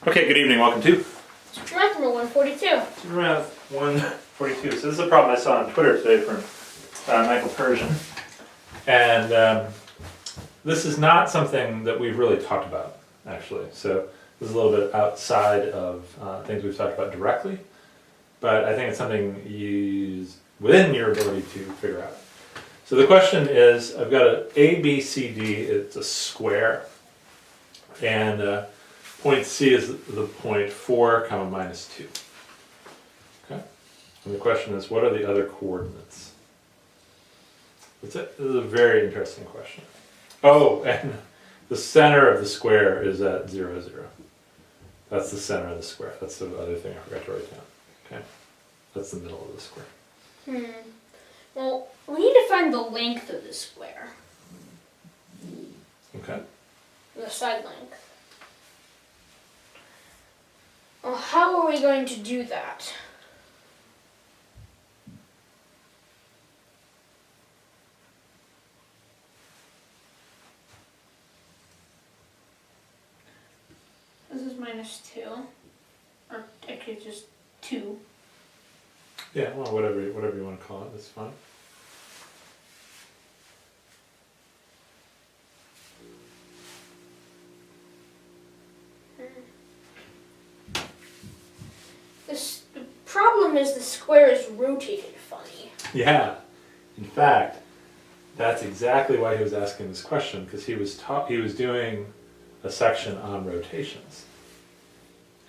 Okay, good evening, welcome to SuperMath142. SuperMath142. So this is a problem I saw on Twitter today from Michael Persian. And this is not something that we've really talked about, actually. So this is a little bit outside of things we've talked about directly. But I think it's something within your ability to figure out. So the question is, I've got an A, B, C, D, it's a square. And point C is the point 4, comma, minus 2. Okay? And the question is, what are the other coordinates? That's it. This is a very interesting question. Oh, and the center of the square is at 0, 0. That's the center of the square. That's the other thing I forgot to write down. Okay? That's the middle of the square. Well, we need to find the length of the square. Okay. The side length. Well, how are we going to do that? This is minus 2. Or actually just 2. Yeah, well, whatever you want to call it, that's fine. The problem is the square is rotated funny. Yeah. In fact, that's exactly why he was asking this question, because he was doing a section on rotations.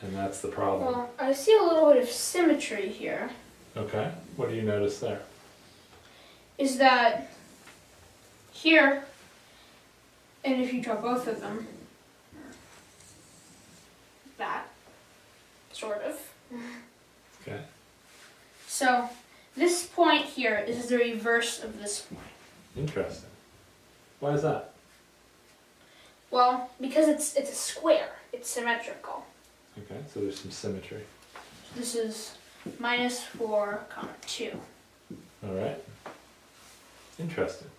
And that's the problem. Well, I see a little bit of symmetry here. Okay. What do you notice there? Is that here, and if you draw both of them, that, sort of. Okay. So, this point here is the reverse of this point. Interesting. Why is that? Well, because it's a square. It's symmetrical. Okay, so there's some symmetry. This is minus 4, comma 2. All right. Interesting.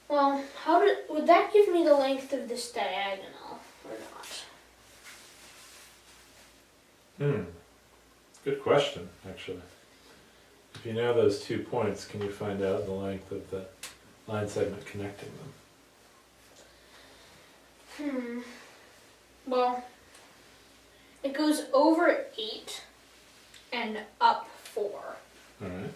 Well, would that give me the length of this diagonal or not? Good question, actually. If you know those 2 points, can you find out the length of the line segment connecting them? Well, it goes over 8 and up 4. All right.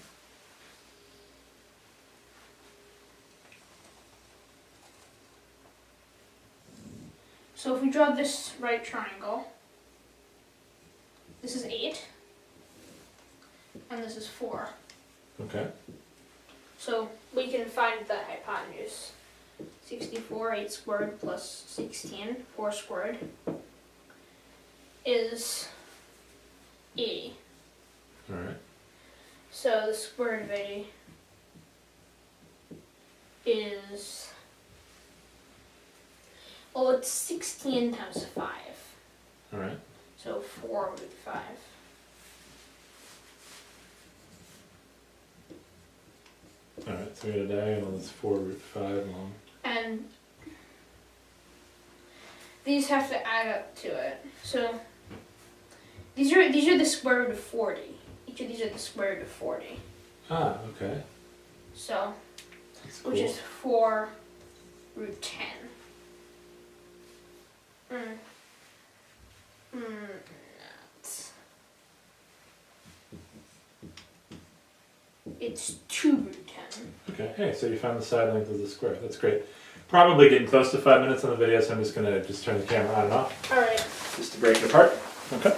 So if we draw this right triangle, this is 8, and this is 4. Okay. So we can find the hypotenuse. 64, 8 squared plus 16, 4 squared, is 80. All right. So the square root of 80 is, well, it's 16 times 5. All right. So 4 root 5. All right, so we got a diagonal that's 4 root 5 long. And these have to add up to it. So these are the square root of 40. Each of these are the square root of 40. Ah, okay. So, That's cool. which is 4 root 10. It's 2 root 10. Okay, hey, so you found the side length of the square. That's great. Probably getting close to 5 minutes on the video, so I'm just going to turn the camera on and off. All right. Just to break it apart. Okay.